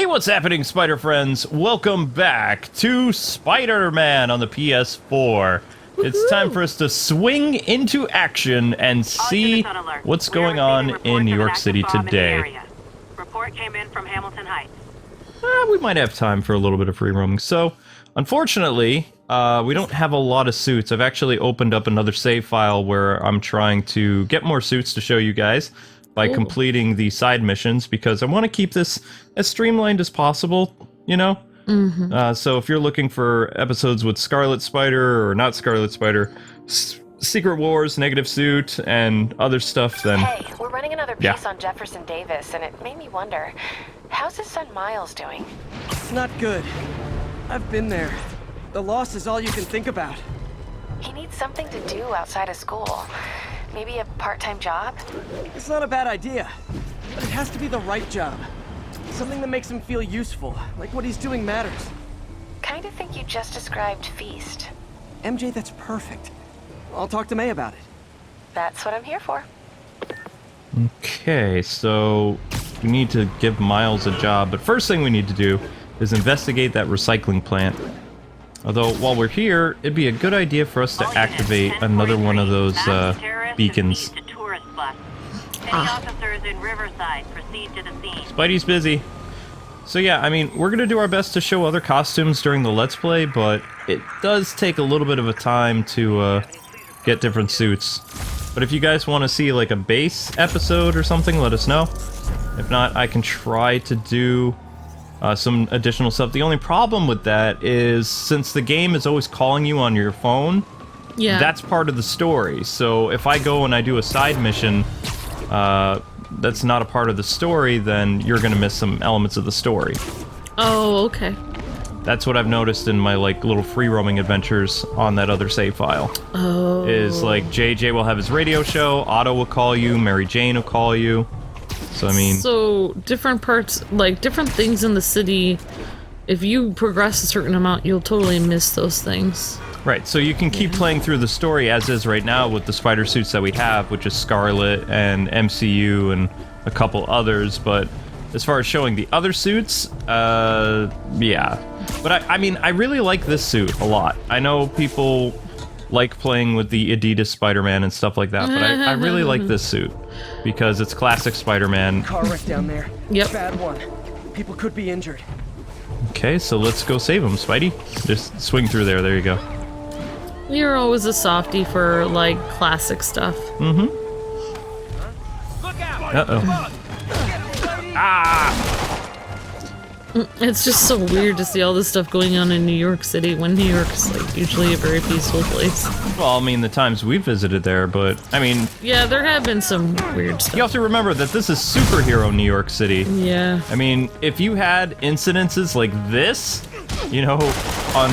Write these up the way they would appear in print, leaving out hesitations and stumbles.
What's happening, Spider friends? Welcome back to Spider-Man on the PS4. It's time for us to swing into action and see what's going on in New York City today. Report came in from Hamilton Heights. We might have time for a little bit of free roaming. So, unfortunately, we don't have a lot of suits. I've actually opened up another save file where I'm trying to get more suits to show you guys by completing the side missions, because I want to keep this as streamlined as possible, you know? So if you're looking for episodes with Scarlet Spider or not Scarlet Spider, Secret Wars, Negative Suit, and other stuff, then... Hey, we're running another piece on Jefferson Davis, and it made me wonder, how's his son Miles doing? It's not good. I've been there. The loss is all you can think about. He needs something to do outside of school. Maybe a part-time job? It's not a bad idea, but it has to be the right job. Something that makes him feel useful, like what he's doing matters. Kind of think you just described Feast. MJ, that's perfect. I'll talk to May about it. That's what I'm here for. Okay, so we need to give Miles a job, but first thing we need to do is investigate that recycling plant. Although, while we're here, it'd be a good idea for us to activate another one of those beacons. Officers in Riverside proceed to the scene. Spidey's busy. So yeah, I mean, we're gonna do our best to show other costumes during the Let's Play, but it does take a little bit of a time to get different suits. But if you guys want to see like a base episode or something, let us know. If not, I can try to do some additional stuff. The only problem with that is, since the game is always calling you on your phone, that's part of the story. So if I go and I do a side mission that's not a part of the story, then you're gonna miss some elements of the story. Oh, okay. That's what I've noticed in my like little free roaming adventures on that other save file. Oh. Is like JJ will have his radio show, Otto will call you, Mary Jane will call you. So I mean, so different parts, like different things in the city, if you progress a certain amount, you'll totally miss those things. Right, so you can keep playing through the story as is right now with the spider suits that we have, which is Scarlet and MCU and a couple others, but as far as showing the other suits, yeah. But I mean, I really like this suit a lot. I know people like playing with the Adidas Spider-Man and stuff like that, but I really like this suit because it's classic Spider-Man. Car wreck down there. Yep. Bad one. People could be injured. Okay, so let's go save him, Spidey. Just swing through there. There you go. You're always a softie for, like, classic stuff. Mm-hmm. Uh-oh. Ah! It's just so weird to see all this stuff going on in New York City when New York's, like, usually a very peaceful place. Well, I mean, the times we've visited there, but, I mean... Yeah, there have been some weird stuff. You have to remember that this is superhero New York City. Yeah. I mean, if you had incidences like this, you know, on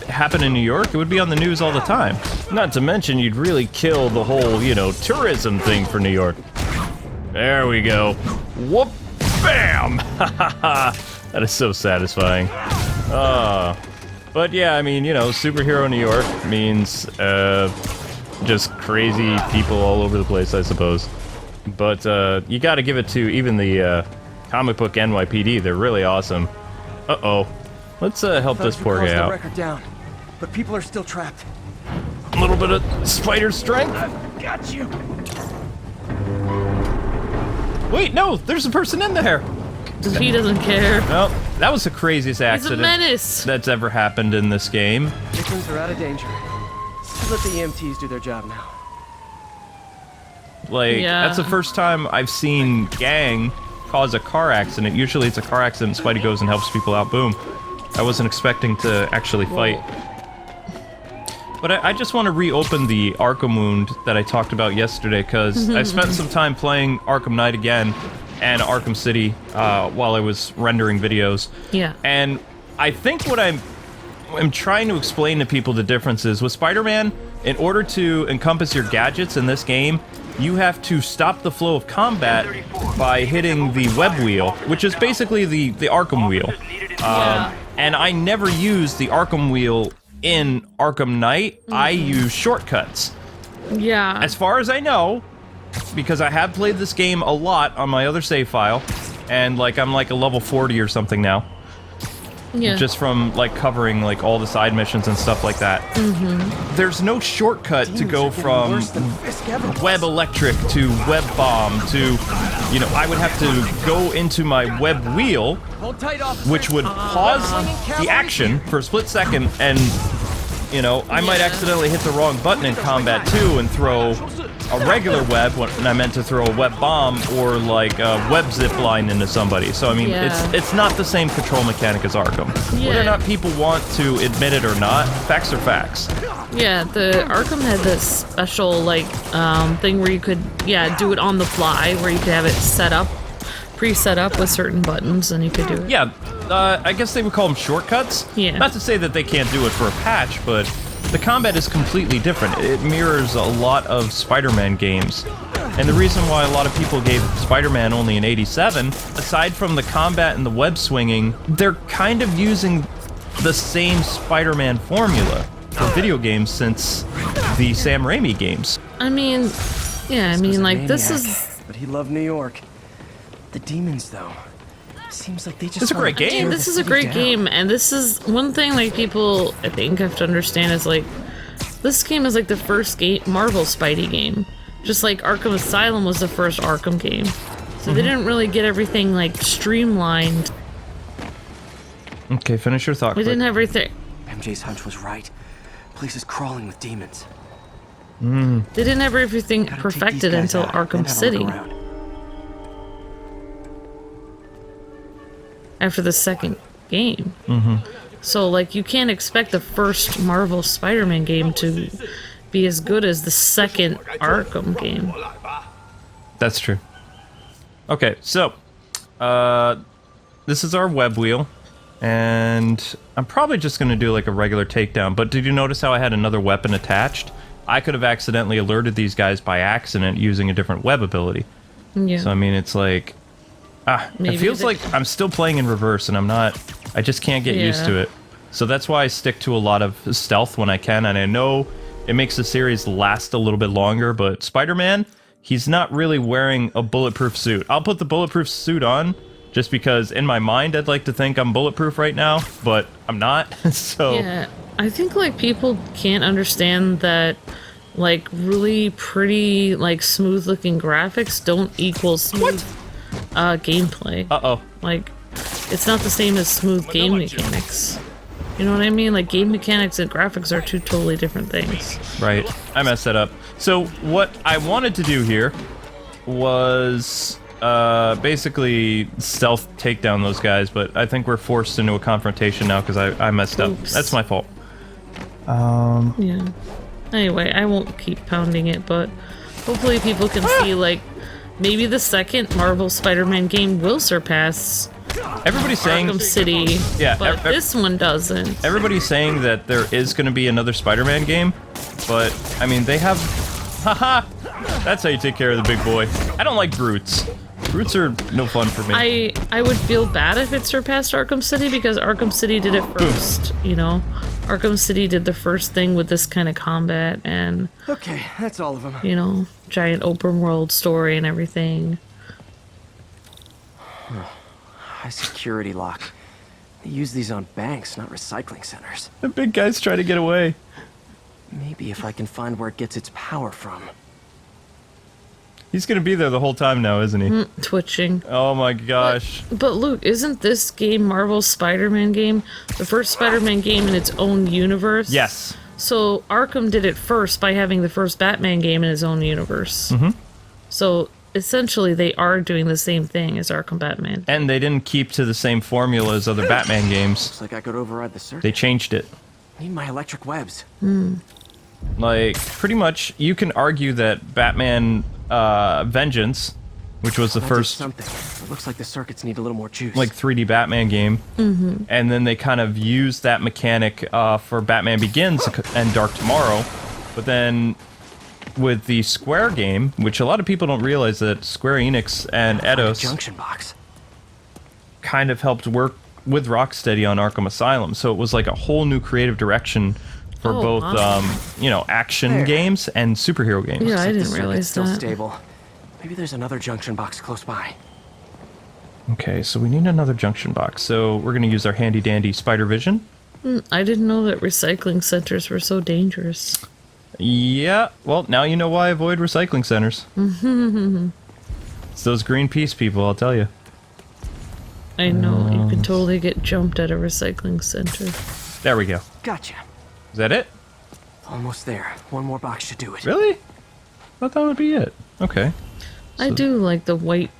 happen in New York, it would be on the news all the time. Not to mention, you'd really kill the whole, you know, tourism thing for New York. There we go. Whoop! Bam! That is so satisfying. But yeah, I mean, you know, superhero New York means just crazy people all over the place, I suppose. But you got to give it to even the comic book NYPD. They're really awesome. Uh-oh. Let's help this poor guy out. Record down, but people are still trapped. A little bit of spider strength. I've got you. Wait, no, there's a person in there. He doesn't care. Well, that was the craziest He's a accident menace. that's ever happened in this game. Victims are out of danger. Let the EMTs do their job now. Like, Yeah. that's the first time I've seen gang cause a car accident. Usually it's a car accident, Spidey goes and helps people out, boom. I wasn't expecting to actually fight. But I just want to reopen the Arkham wound that I talked about yesterday, because I spent some time playing Arkham Knight again and Arkham City while I was rendering videos. Yeah. And I think what I'm trying to explain to people the difference is, with Spider-Man, in order to encompass your gadgets in this game, you have to stop the flow of combat by hitting the web wheel, which is basically the Arkham wheel. And I never used the Arkham wheel in Arkham Knight. I use shortcuts. Yeah. As far as I know, because I have played this game a lot on my other save file, and like I'm like a level 40 or something now. Yeah. Just from like covering like all the side missions and stuff like that. There's no shortcut to go from web electric to web bomb to, you know, I would have to go into my web wheel, which would pause the action for a split second, and you know, I might accidentally hit the wrong button in combat too and throw a regular web when I meant to throw a web bomb or like a web zip line into somebody. So I mean, it's not the same control mechanic as Arkham. Whether or not people want to admit it or not, facts are facts. Yeah, the Arkham had this special like thing where you could do it on the fly, where you could have it set up, pre-set up with certain buttons, and you could do it. Yeah, I guess they would call them shortcuts. Yeah. Not to say that they can't do it for a patch, but the combat is completely different. It mirrors a lot of Spider-Man games. And the reason why a lot of people gave Spider-Man only an 87, aside from the combat and the web swinging, they're kind of using the same Spider-Man formula for video games since the Sam Raimi games. I mean, like this is. But he loved New York. The demons, though. Seems like they just. It's a great game. This is a great game, and this is one thing like people I think have to understand is like this game is like the first Marvel Spidey game, just like Arkham Asylum was the first Arkham game. So they didn't really get everything like streamlined. Okay, finish your thought. We didn't have everything. MJ's hunch was right. Place is crawling with demons. They didn't have everything perfected until Arkham City. After the second game. So, like, you can't expect the first Marvel Spider-Man game to be as good as the second Arkham game. That's true. Okay, so, this is our web wheel, and I'm probably just going to do, like, a regular takedown, but did you notice how I had another weapon attached? I could have accidentally alerted these guys by accident using a different web ability. Yeah. So, I mean, it's like... it feels like I'm still playing in reverse, and I just can't get used to it. So that's why I stick to a lot of stealth when I can, and I know it makes the series last a little bit longer, but Spider-Man, he's not really wearing a bulletproof suit. I'll put the bulletproof suit on, just because in my mind I'd like to think I'm bulletproof right now, but I'm not, so... Yeah, I think, like, people can't understand that, like, really pretty, like, smooth-looking graphics don't equal smooth... gameplay. Like, it's not the same as smooth game mechanics. You know what I mean? Like, game mechanics and graphics are two totally different things. Right. I messed that up. So, what I wanted to do here was basically stealth take down those guys, but I think we're forced into a confrontation now because I messed up. That's my fault. Yeah. Anyway, I won't keep pounding it, but hopefully people can see, like, maybe the second Marvel Spider-Man game will surpass Everybody's saying Arkham City, but this one doesn't. Everybody's saying that there is going to be another Spider-Man game, but I mean they have. Haha, that's how you take care of the big boy. I don't like brutes. Brutes are no fun for me. I would feel bad if it surpassed Arkham City because Arkham City did it first. You know, Arkham City did the first thing with this kind of combat and. Okay, that's all of them. You know, giant open world story and everything. High security lock. They use these on banks, not recycling centers. The big guy's trying to get away. Maybe if I can find where it gets its power from. He's gonna be there the whole time now, isn't he? Twitching. Oh my gosh. But Luke, isn't this game Marvel's Spider-Man game the first Spider-Man game in its own universe? Yes. So Arkham did it first by having the first Batman game in his own universe. So essentially they are doing the same thing as Arkham Batman. And they didn't keep to the same formula as other Batman games. Looks like I could override the circuit. They changed it. Need my electric webs. Like, pretty much, you can argue that Batman Vengeance, which was the first something. It looks like the circuits need a little more juice. like 3D Batman game, and then they kind of used that mechanic for Batman Begins and Dark Tomorrow, but then with the Square game, which a lot of people don't realize that Square Enix and Eidos junction box kind of helped work with Rocksteady on Arkham Asylum, so it was like a whole new creative direction for both, you know, action games and superhero games. Yeah, I didn't realize still that. Stable. Maybe there's another junction box close by. Okay, so we need another junction box. So we're going to use our handy dandy spider vision. I didn't know that recycling centers were so dangerous. Yeah, well, now you know why I avoid recycling centers. It's those Greenpeace people, I'll tell you. I know, you could totally get jumped at a recycling center. There we go. Gotcha. Is that it? Almost there. One more box should do it. Really? I thought that would be it. Okay. I do like the white,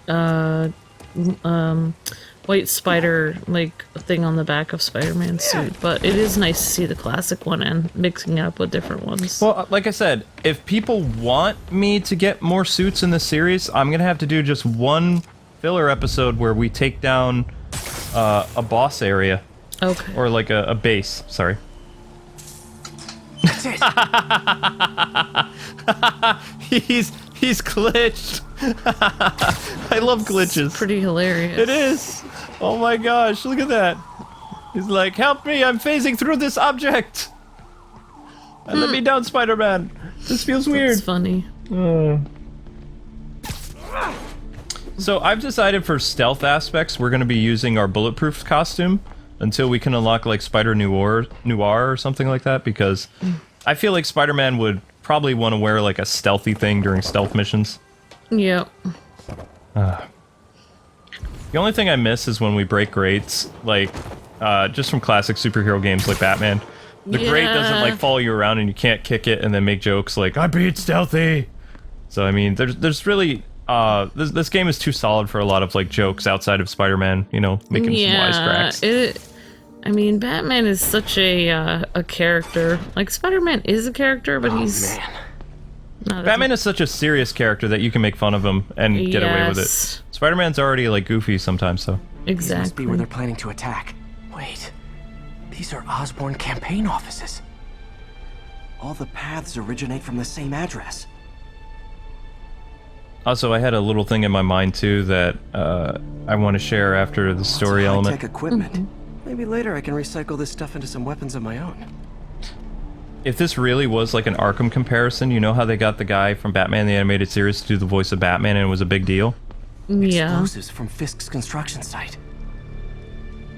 white spider, like, thing on the back of Spider-Man's suit, but it is nice to see the classic one and mixing it up with different ones. Well, like I said, if people want me to get more suits in this series, I'm going to have to do just one filler episode where we take down a boss area. Okay. Or like a base, sorry. That's it. He's glitched. I love glitches. It's pretty hilarious. It is. Oh my gosh, look at that. He's like, help me, I'm phasing through this object. And let me down, Spider-Man. This feels weird. It's funny. So I've decided for stealth aspects, we're going to be using our bulletproof costume until we can unlock like Spider Noir or something like that, because I feel like Spider-Man would probably want to wear like a stealthy thing during stealth missions. Yep. The only thing I miss is when we break grates, like just from classic superhero games like Batman. The grate doesn't like follow you around and you can't kick it and then make jokes like, I'm being stealthy. So I mean, there's really this game is too solid for a lot of like jokes outside of Spider-Man, you know, making some wisecracks. I mean, Batman is such a character. Like, Spider-Man is a character, but he's... Man. Batman is such a serious character that you can make fun of him and get away with it. Spider-Man's already, like, goofy sometimes, so... Exactly. This must be where they're planning to attack. Wait. These are Osborn campaign offices. All the paths originate from the same address. Also, I had a little thing in my mind, too, that I want to share after the story element. High-tech equipment. Maybe later I can recycle this stuff into some weapons of my own. If this really was like an Arkham comparison, you know how they got the guy from Batman the Animated Series to do the voice of Batman and it was a big deal? Yeah. Explosives from Fisk's construction site.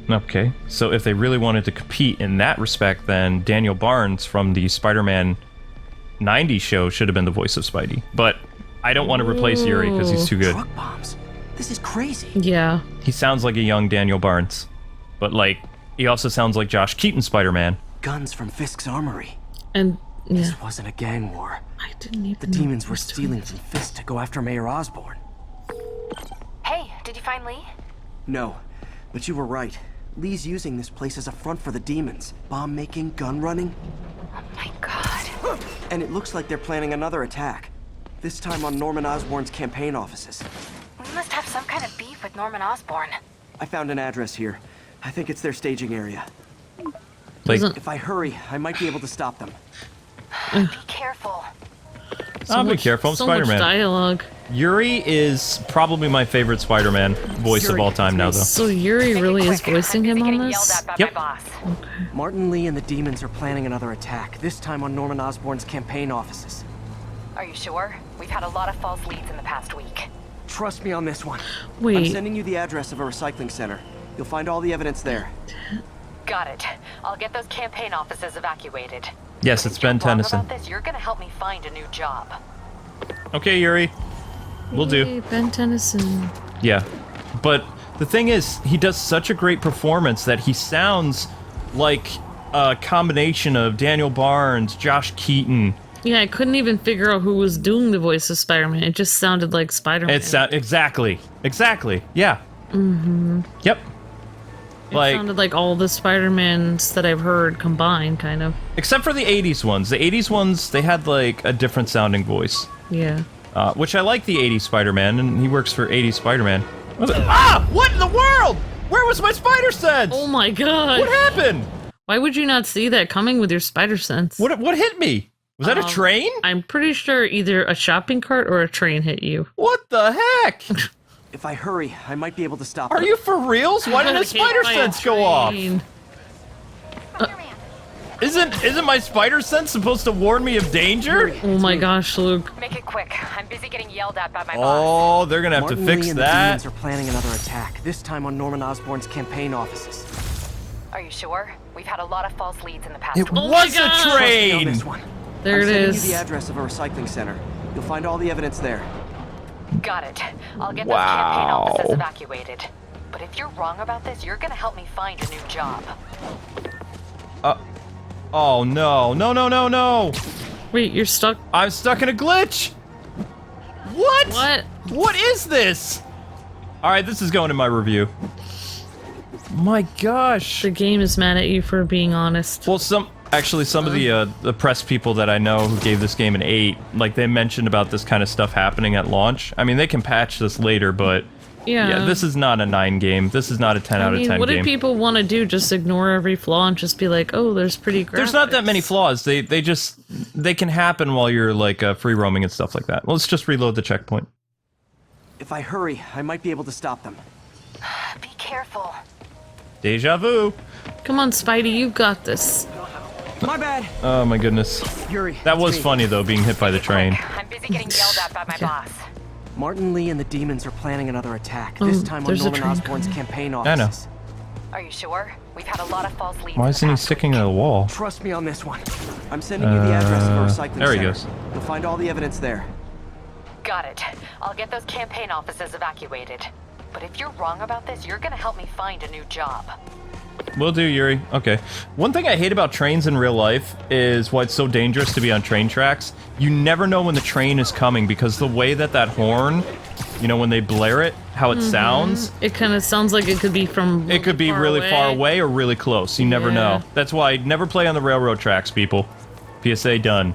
Okay, so if they really wanted to compete in that respect, then Daniel Barnes from the Spider-Man 90 show should have been the voice of Spidey. But I don't want to replace Yuri because he's too good. Truck bombs. This is crazy. Yeah. He sounds like a young Daniel Barnes. But, like, he also sounds like Josh Keaton Spider-Man. Guns from Fisk's armory. And, yeah. This wasn't a gang war. I didn't even The demons were stealing from Fisk to go after Mayor Osborn. Hey, did you find Lee? No, but you were right. Lee's using this place as a front for the demons. Bomb making, gun running. Oh my god. And it looks like they're planning another attack. This time on Norman Osborn's campaign offices. We must have some kind of beef with Norman Osborn. I found an address here. I think it's their staging area. Like, If I hurry, I might be able to stop them. Be careful. I'll be careful, I'm so Spider-Man. much dialogue. Yuri is probably my favorite Spider-Man voice of all time now, though. So Yuri really is quick. voicing I'm him busy on getting this? yelled at by Yep. my boss. Martin Lee and the demons are planning another attack, this time on Norman Osborn's campaign offices. Are you sure? We've had a lot of false leads in the past week. Trust me on this one. I'm Wait. sending you the address of a recycling center. You'll find all the evidence there. Got it. I'll get those campaign offices evacuated. Yes, it's Ben If you're wrong Tennyson. about this, you're gonna help me find a new job. Okay, Yuri. Will do. Hey, Ben Tennyson. Yeah. But the thing is, he does such a great performance that he sounds like a combination of Daniel Barnes, Josh Keaton. Yeah, I couldn't even figure out who was doing the voice of Spider-Man. It just sounded like Spider-Man. Exactly. Yeah. Mm-hmm. Yep. It sounded like all the Spider-Mans that I've heard combined, kind of. Except for the 80s ones. The 80s ones, they had like a different sounding voice. Yeah. Which I like the 80s Spider-Man, and he works for 80s Spider-Man. Ah! What in the world? Where was my spider sense? Oh my god. What happened? Why would you not see that coming with your spider sense? What hit me? Was that a train? I'm pretty sure either a shopping cart or a train hit you. What the heck? If I hurry, I might be able to stop Are them. you for reals? Why did a spider sense go off? Isn't my spider sense supposed to warn me of danger? Oh my gosh, Luke. Make it quick. I'm busy getting yelled at by my boss. Oh, they're gonna have Martin to fix Lee and the that. demons are planning another attack, this time on Norman Osborn's campaign offices. Are you sure? We've had a lot of false leads in the past. It Oh my was a God. Trust me on train. this one. There I'm it sending is. you the address of a recycling center. You'll find all the evidence there. Got it. I'll get those campaign Wow. offices evacuated. But if you're wrong about this, you're gonna help me find a new job. Oh no, no, no, no, no! Wait, you're stuck. I'm stuck in a glitch. What? What? What is this? All right, this is going in my review. My gosh. The game is mad at you for being honest. Well, some of the press people that I know who gave this game an 8, like they mentioned about this kind of stuff happening at launch. I mean, they can patch this later, but yeah, this is not a 9 game. This is not a 10 out of 10 what game. do people want to do? Just ignore every flaw and just be like, oh, there's pretty graphics. There's not that many flaws. They can happen while you're like free roaming and stuff like that. Let's just reload the checkpoint. If I hurry, I might be able to stop them. Be careful. Deja vu. Come on, Spidey, you've got this. My bad. Oh my goodness. Yuri, That it's was me. funny though, being hit by the train. I'm busy getting yelled at by my boss. Martin Lee and the demons are planning another attack, this time on there's a Norman train Osborn's coming. campaign I know. offices. Are you sure? We've had a lot of false leads. Why in the isn't he past sticking week. to the wall? Trust me on this one. I'm sending you the address of a recycling there he center. goes. You'll find all the evidence there. Got it. I'll get those campaign offices evacuated. But if you're wrong about this, you're gonna help me find a new job. Will do, Yuri. Okay. One thing I hate about trains in real life is why it's so dangerous to be on train tracks. You never know when the train is coming because the way that horn, you know, when they blare it, how it sounds. It kind of sounds like it could be from It could be really far away or really close. You never know. That's why never play on the railroad tracks, people. PSA done.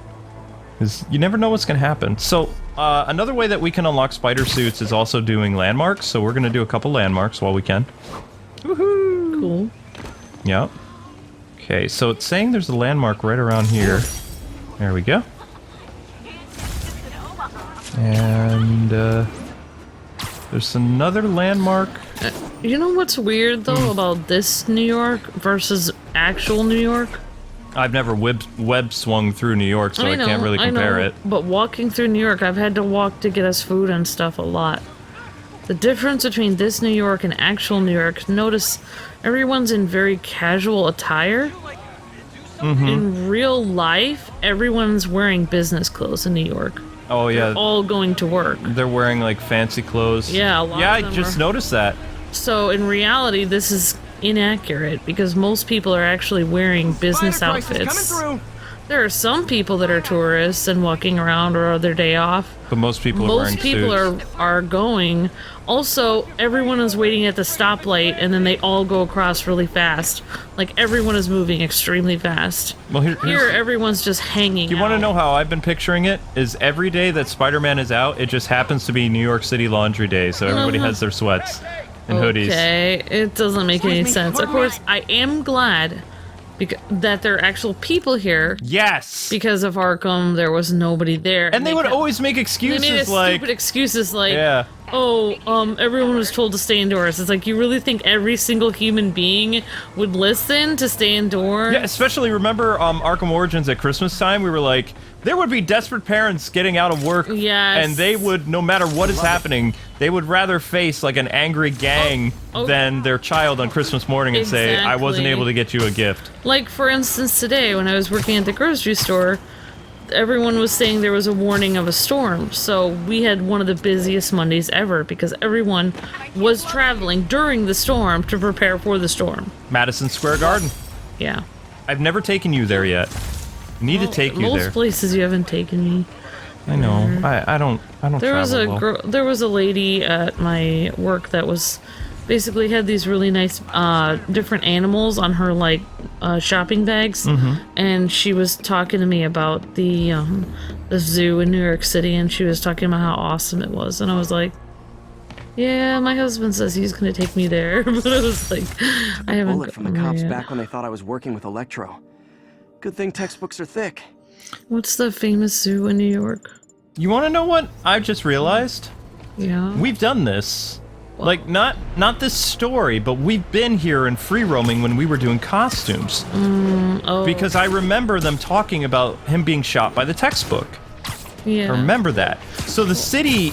Because you never know what's going to happen. So, another way that we can unlock spider suits is also doing landmarks. So we're going to do a couple landmarks while we can. Woohoo! Cool. Yep. Okay, so it's saying there's a landmark right around here. There we go. And, there's another landmark. You know what's weird, though, about this New York versus actual New York? I've never web swung through New York, so I can't really compare it. But walking through New York, I've had to walk to get us food and stuff a lot. The difference between this New York and actual New York, notice everyone's in very casual attire. In real life, everyone's wearing business clothes in New York. Oh, yeah. They're all going to work. They're wearing, like, fancy clothes. Yeah, a lot Yeah, of I them just are. noticed that. So in reality, this is inaccurate because most people are actually wearing business Spider crisis outfits. coming through. There are some people that are tourists and walking around or their day off. But most people are wearing Most people suits. are going. Also, everyone is waiting at the stoplight and then they all go across really fast. Like everyone is moving extremely fast. Well, Here, everyone's just hanging. you want to know how I've been picturing it? Is every day that Spider-Man is out, it just happens to be New York City Laundry Day, so everybody has their sweats and hoodies. Okay, it doesn't make any Excuse me, sense. Of pardon me. course, I am glad that there are actual people here. Yes! Because of Arkham, there was nobody there. And they would kept- always make They excuses made like... stupid excuses like, Yeah. everyone was told to stay indoors. It's like, you really think every single human being would listen to stay indoors? Yeah, especially remember Arkham Origins at Christmas time, we were like, there would be desperate parents getting out of work, Yes. and they would, no matter what is happening, they would rather face like an angry gang than their child on Christmas morning and say, I wasn't Exactly. able to get you a gift. Like, for instance, today when I was working at the grocery store, everyone was saying there was a warning of a storm. So we had one of the busiest Mondays ever because everyone was traveling during the storm to prepare for the storm. Madison Square Garden. Yeah. I've never taken you there yet. Need to take you Most there. places you haven't taken me. I know. I don't There was travel a well. there was a lady at my work that was basically had these really nice different animals on her like shopping bags, and she was talking to me about the zoo in New York City, and she was talking about how awesome it was, and I was like, yeah, my husband says he's gonna take me there, but I was like, I haven't. Bullet from the gone there cops yet. back when they thought I was working with Electro. Good thing textbooks are thick. What's the famous zoo in New York? You want to know what I just realized? Yeah. We've done this. Like, not this story, but we've been here in free roaming when we were doing costumes. Because I remember them talking about him being shot by the textbook. Yeah. I remember that. So the city,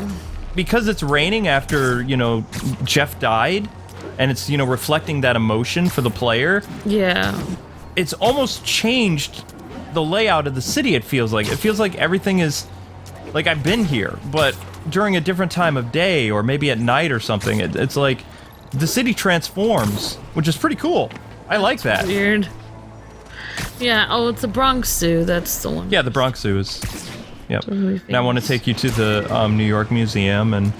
because it's raining after, you know, Jeff died, and it's, you know, reflecting that emotion for the player. Yeah. It's almost changed the layout of the city, it feels like. It feels like everything is... Like, I've been here, but during a different time of day, or maybe at night or something. It's like, the city transforms, which is pretty cool. I like that. Weird. Yeah, oh, it's the Bronx Zoo, that's the one. Yeah, the Bronx Zoo is... Yep. And I want to take you to the New York Museum, and,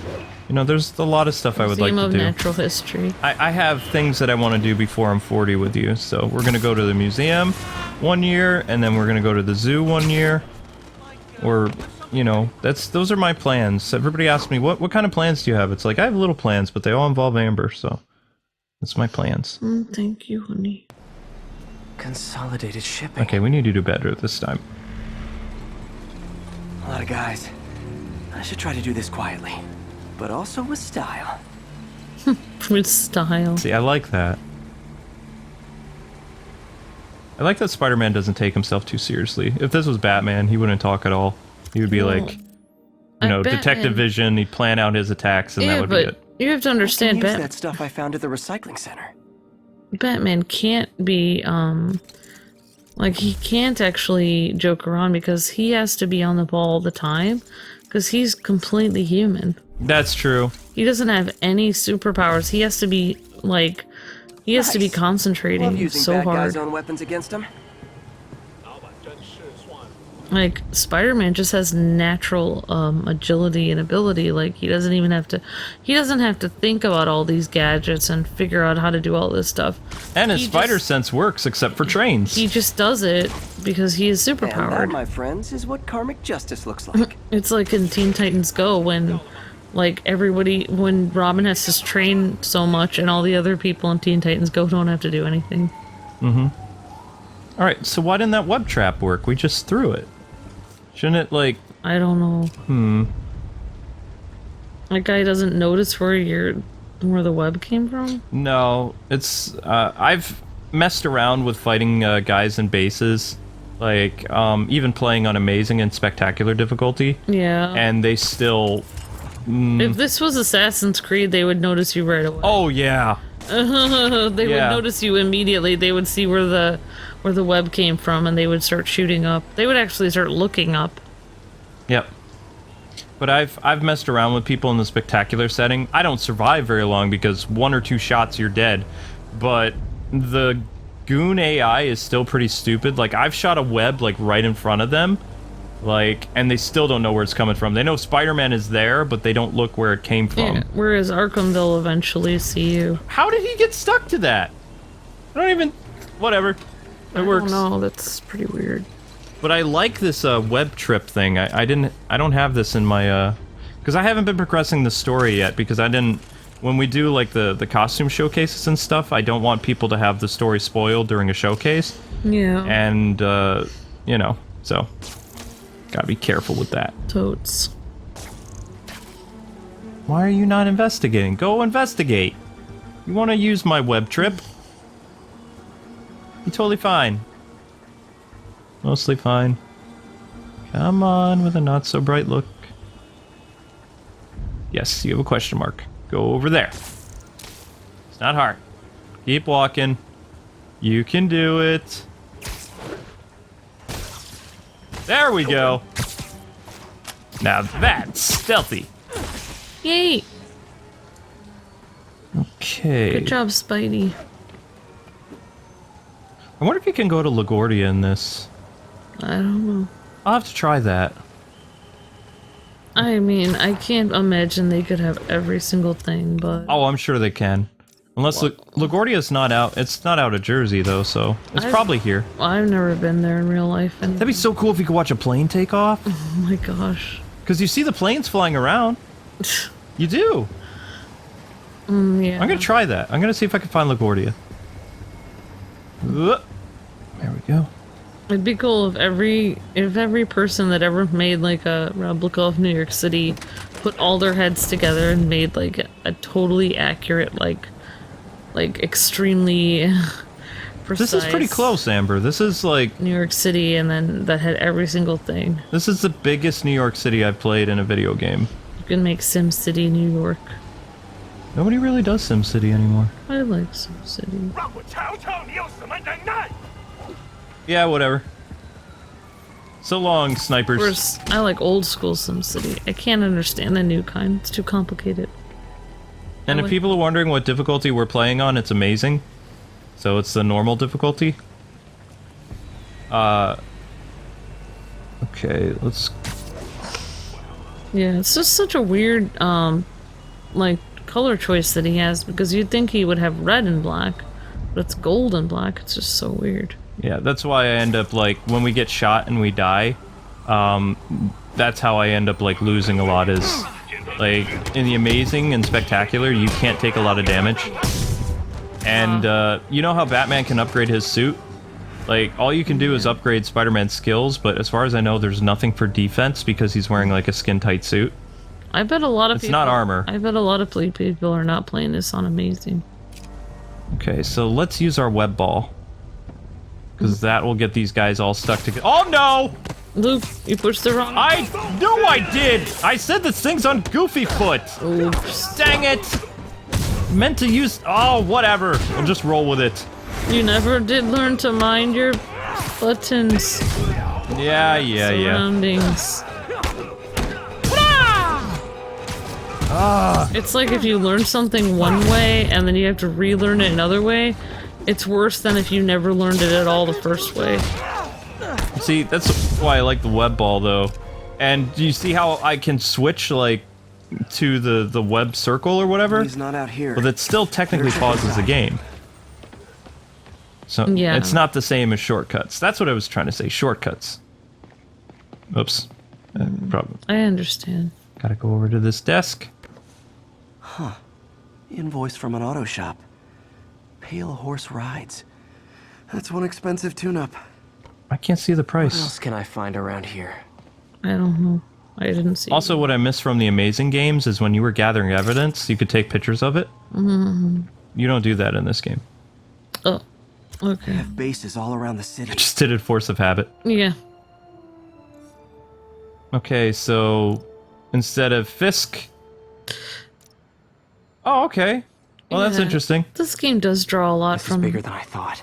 you know, there's a lot of stuff I would like to do. Museum of Natural History. I have things that I want to do before I'm 40 with you, so we're going to go to the museum 1 year, and then we're going to go to the zoo 1 year, or... You know, those are my plans. Everybody asks me, what kind of plans do you have? It's like, I have little plans, but they all involve Amber, so that's my plans. Thank you, honey. Consolidated shipping. Okay, we need to do better this time. A lot of guys. I should try to do this quietly, but also with style. With style. See, I like that. I like that Spider-Man doesn't take himself too seriously. If this was Batman, he wouldn't talk at all. He would be like, you know, detective vision, he'd plan out his attacks, and that would be it. You have to understand, Use that stuff I found at the recycling center. Batman can't be, like, he can't actually joke around because he has to be on the ball all the time, because he's completely human. That's true. He doesn't have any superpowers. He has to be, like, he has to be concentrating so hard. Bad guys' own weapons against him. Like, Spider-Man just has natural agility and ability. Like, he doesn't have to think about all these gadgets and figure out how to do all this stuff. And his spider sense works, except for trains. He just does it because he is superpowered. And that, my friends, is what karmic justice looks like. It's like in Teen Titans Go when, like, when Robin has to train so much and all the other people in Teen Titans Go don't have to do anything. Alright, so why didn't that web trap work? We just threw it. Shouldn't it, like... I don't know. That guy doesn't notice where the web came from? No, it's... I've messed around with fighting guys in bases. Like, even playing on amazing and spectacular difficulty. Yeah. And they still... If this was Assassin's Creed, they would notice you right away. Oh, yeah. They would notice you immediately. They would see where the web came from, and they would start shooting up. They would actually start looking up. Yep. But I've messed around with people in the spectacular setting. I don't survive very long because 1 or 2 shots you're dead. But the goon AI is still pretty stupid. Like, I've shot a web like right in front of them. Like, and they still don't know where it's coming from. They know Spider-Man is there, but they don't look where it came from. Yeah, whereas Arkham, they'll eventually see you. How did he get stuck to that? I don't even... Whatever. It works. I don't know, that's pretty weird. But I like this web trip thing. I don't have this in my... Because I haven't been progressing the story yet, because I didn't... When we do, like, the costume showcases and stuff, I don't want people to have the story spoiled during a showcase. Yeah. And, you know, so... Gotta be careful with that. Totes. Why are you not investigating? Go investigate! You want to use my web trip? You're totally fine. Mostly fine. Come on with a not so bright look. Yes, you have a question mark. Go over there. It's not hard. Keep walking. You can do it. There we go. Now that's stealthy. Yay! Okay. Good job, Spidey. I wonder if you can go to LaGuardia in this. I don't know. I'll have to try that. I mean, I can't imagine they could have every single thing, but... Oh, I'm sure they can. Unless LaGuardia's not out. It's not out of Jersey, though, so it's probably here. I've never been there in real life. And... That'd be so cool if you could watch a plane take off. Oh my gosh. Because you see the planes flying around. You do. Yeah. I'm going to try that. I'm going to see if I can find LaGuardia. There we go. It'd be cool if every person that ever made like a replica of New York City put all their heads together and made like a totally accurate, like extremely precise. This is pretty close, Amber. This is like New York City, and then that had every single thing. This is the biggest New York City I've played in a video game. You can make Sim City, New York. Nobody really does Sim City anymore. I like Sim City. Yeah, whatever. So long, snipers. Whereas I like old school Sim City. I can't understand the new kind. It's too complicated. And if people are wondering what difficulty we're playing on, it's amazing. So it's the normal difficulty. Okay, let's... Yeah, it's just such a weird, like, color choice that he has, because you'd think he would have red and black, but it's gold and black. It's just so weird. Yeah, that's why I end up, like, when we get shot and we die, that's how I end up, like, losing a lot is, like, in the Amazing and Spectacular, you can't take a lot of damage. And, you know how Batman can upgrade his suit? Like, all you can do is upgrade Spider-Man's skills, but as far as I know, there's nothing for defense because he's wearing, like, a skin-tight suit. I bet a lot of people... It's not armor. I bet a lot of people are not playing this on Amazing. Okay, so let's use our web ball. Because that will get these guys all stuck together. Oh, no! Luke, you pushed the wrong... I knew I did! I said this thing's on Goofy Foot! Oops. Dang it! Meant to use... Oh, whatever. We'll just roll with it. You never did learn to mind your buttons. Yeah. Surroundings. It's like if you learn something one way and then you have to relearn it another way. It's worse than if you never learned it at all the first way. See, that's why I like the web ball, though. And do you see how I can switch, like, to the web circle or whatever? He's not out here. But that still technically pauses the game. So yeah. It's not the same as shortcuts. That's what I was trying to say, shortcuts. Oops. Problem. I understand. Gotta go over to this desk. Huh. Invoice from an auto shop. Pale Horse Rides. That's one expensive tune-up. I can't see the What price. else can I find around here? I don't know. I didn't see Also, what I missed from the Amazing games is when you were gathering evidence, you could take pictures of it. Mm-hmm. You don't do that in this game. Oh, okay. They have bases all around the city. I just did it force of habit. Yeah. Okay, so instead of Fisk... Oh, okay. Well, that's Yeah. interesting. This game does draw a lot This from... is bigger than I thought.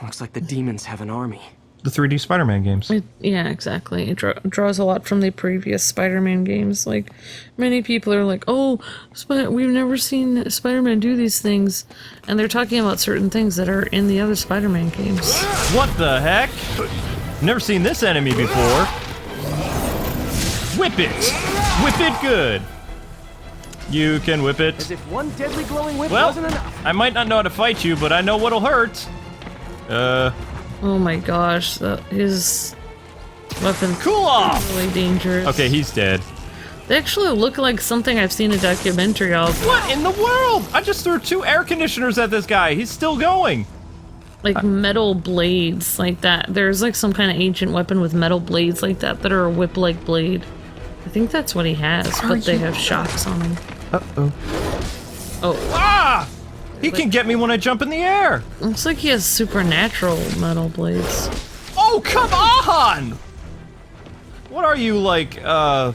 Looks like the demons have an army. The 3D Spider-Man games. Yeah, exactly. It draws a lot from the previous Spider-Man games. Like, many people are like, oh, we've never seen Spider-Man do these things. And they're talking about certain things that are in the other Spider-Man games. What the heck? Never seen this enemy before. Whip it! Whip it good! You can whip it. As if one deadly glowing whip Well, wasn't enough. I might not know how to fight you, but I know what'll hurt. Oh my gosh, his weapon Cool off! really dangerous. Okay, he's dead. They actually look like something I've seen a documentary of. What in the world? I just threw 2 air conditioners at this guy. He's still going. Like metal blades like that. There's like some kind of ancient weapon with metal blades like that are a whip-like blade. I think that's what he has, but they have shocks on him. Uh-oh. Oh, Ah! He can get me when I jump in the air. looks like he has supernatural metal blades. Oh, come on! What are you, like, oh,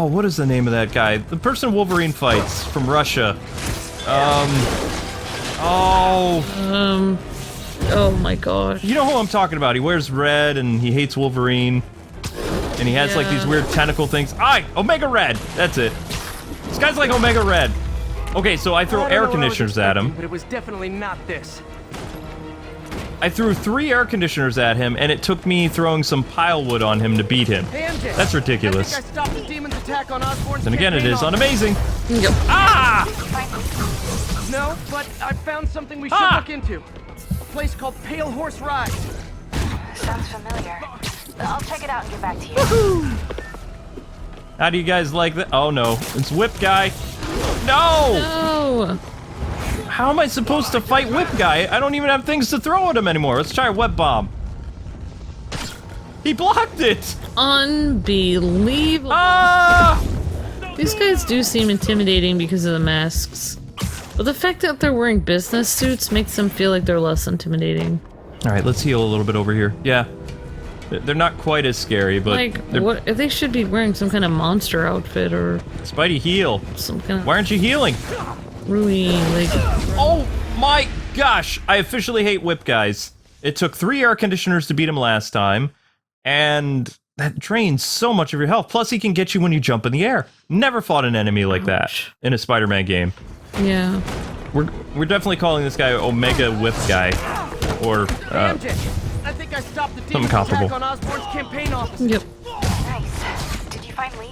what is the name of that guy? The person Wolverine fights from Russia. Oh my gosh. You know who I'm talking about. He wears red and he hates Wolverine. And he has, like, these weird tentacle things. Omega Red! That's it. This guy's like Omega Red. Okay, so I throw air conditioners at him. But it was definitely not this. I threw 3 air conditioners at him, and it took me throwing some pile wood on him to beat him. That's ridiculous. I think I stopped the demon's attack on Osborn's And again, it is unamazing. Yep. Ah! No, but I found something we should look into. A place called Pale Horse Rides. Sounds familiar. I'll check it out and get back to you. How do you guys like that? Oh no, it's Whip Guy. No! No! How am I supposed to fight Whip Guy? I don't even have things to throw at him anymore. Let's try a Web Bomb. He blocked it! Unbelievable. Ah! These guys do seem intimidating because of the masks. But the fact that they're wearing business suits makes them feel like they're less intimidating. Alright, let's heal a little bit over here. Yeah. They're not quite as scary, but... Like, what? They should be wearing some kind of monster outfit or... Spidey, heal. Some kind of... Why aren't you healing? Really, like... Oh my gosh! I officially hate whip guys. It took 3 air conditioners to beat him last time, and that drains so much of your health. Plus, he can get you when you jump in the air. Never fought an enemy like that in a Spider-Man game. Yeah. We're definitely calling this guy Omega Whip Guy, or I think I stopped the something comparable. on Osborn's campaign office. Yep. Nice. Did you find Lee?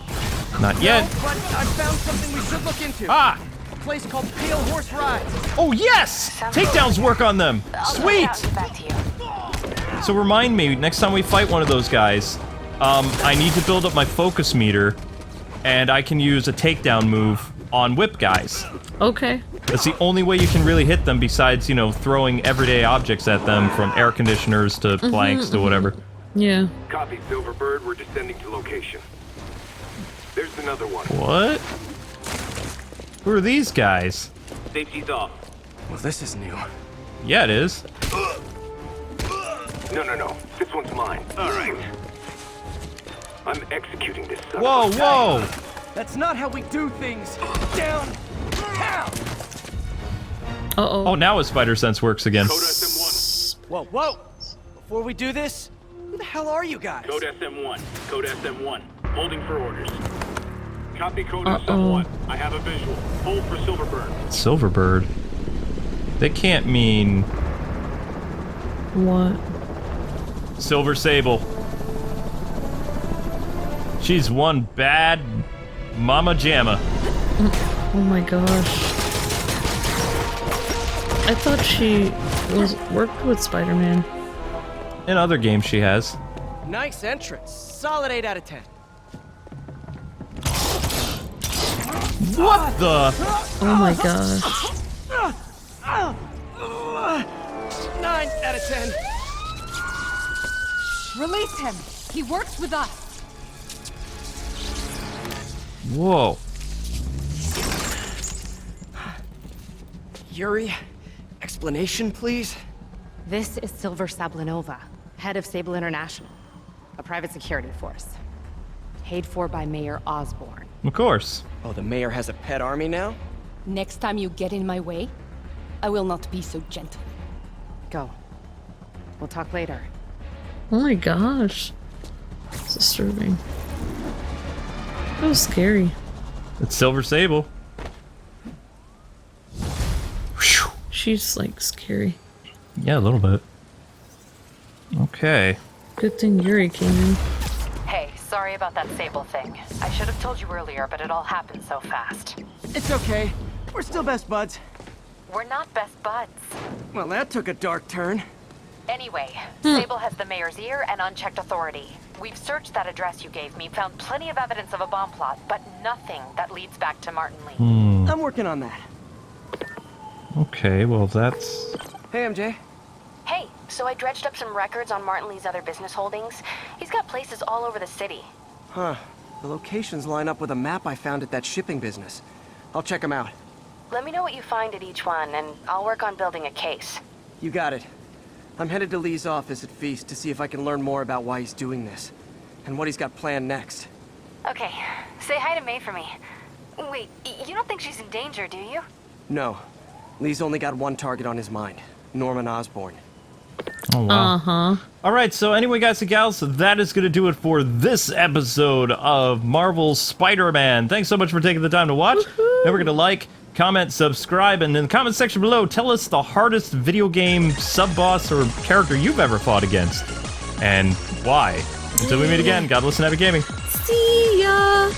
Not yet. No, but I found something we should look into. Ah! A place called Pale Horse Rides. Oh yes! Takedowns work on them. Sweet. Back to you. So remind me next time we fight one of those guys, I need to build up my focus meter, and I can use a takedown move on whip guys. Okay. That's the only way you can really hit them besides, you know, throwing everyday objects at them, from air conditioners to planks to whatever. Yeah. Copy, Silverbird. We're descending to location. There's another one. What? Who are these guys? Safety's off. Well, this is new. Yeah, it is. No. This one's mine. All right. I'm executing this son Whoa, of a- whoa! That's not how we do things. Down. Uh-oh. Oh, now his spider sense works again. Code SM1. Whoa. Before we do this, who the hell are you guys? Code SM1. Code SM1. Holding for orders. Copy code Uh-oh. SM1. I have a visual. Hold for Silverbird. Silverbird. They can't mean What? Silver Sable. She's one bad mama jamma. Oh my gosh. I thought she worked with Spider-Man. In other games she has. Nice entrance. Solid 8 out of 10. What the? Oh my gosh. 9 out of 10. Release him. He works with us. Whoa. Yuri, explanation, please? This is Silver Sablinova, head of Sable International, a private security force. Paid for by Mayor Osborn. Of course. Oh, the mayor has a pet army now? Next time you get in my way, I will not be so gentle. Go. We'll talk later. Oh my gosh. It's disturbing. That was scary. It's Silver Sable. Whew. She's like scary. Yeah, a little bit. Okay. Good thing Yuri came in. Hey, sorry about that Sable thing. I should have told you earlier, but it all happened so fast. It's okay. We're still best buds. We're not best buds. Well, that took a dark turn. Anyway, Sable has the mayor's ear and unchecked authority. We've searched that address you gave me, found plenty of evidence of a bomb plot, but nothing that leads back to Martin Lee. I'm working on that. Okay, well that's... Hey, MJ. Hey, so I dredged up some records on Martin Lee's other business holdings. He's got places all over the city. Huh. The locations line up with a map I found at that shipping business. I'll check them out. Let me know what you find at each one, and I'll work on building a case. You got it. I'm headed to Lee's office at Feast to see if I can learn more about why he's doing this. And what he's got planned next. Okay, say hi to May for me. Wait, you don't think she's in danger, do you? No. Lee's only got one target on his mind. Norman Osborn. Oh, wow. Uh-huh. Alright, so anyway, guys and gals, that is going to do it for this episode of Marvel's Spider-Man. Thanks so much for taking the time to watch. Don't forget to like, comment, subscribe, and in the comment section below, tell us the hardest video game sub-boss or character you've ever fought against, and why. Until we meet again, God bless and happy gaming. See ya!